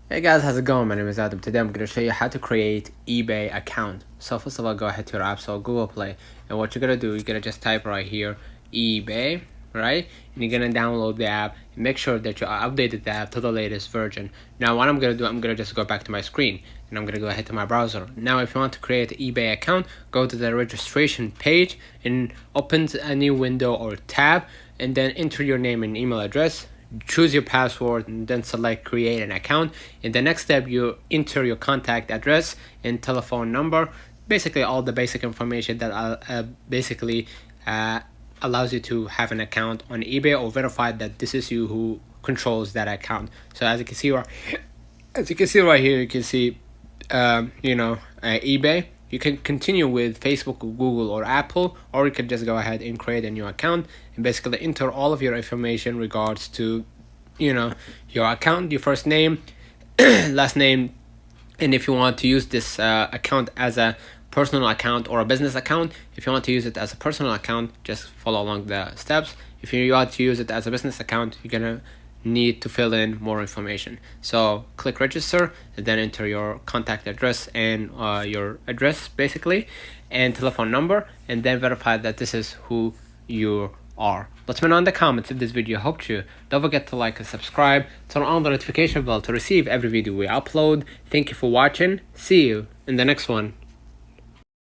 Hey guys, how's it going? My name is Adam. Today I'm going to show you how to create eBay account. So first of all, go ahead to your App Store, Google Play, and what you're going to do, you're going to just type right here, eBay, right? And you're going to download the app and make sure that you updated the app to the latest version. Now what I'm going to do, I'm going to just go back to my screen and I'm going to go ahead to my browser. Now if you want to create an eBay account, go to the registration page and open a new window or tab and then enter your name and email address. Choose your password and then select create an account. In the next step, you enter your contact address and telephone number, basically all the basic information that basically allows you to have an account on eBay or verify that this is you who controls that account. So as you can see right here, you can see eBay. You can continue with Facebook, Google, or Apple, or you can just go ahead and create a new account and basically enter all of your information regards to, your account, your first name, last name, and if you want to use this account as a personal account or a business account. If you want to use it as a personal account, just follow along the steps. If you want to use it as a business account, you're gonna need to fill in more information. So click register and then enter your contact address and your address basically and telephone number, and then verify that this is who you are. Let me know in the comments if this video helped you. Don't forget to like and subscribe, turn on the notification bell to receive every video we upload. Thank you for watching. See you in the next one.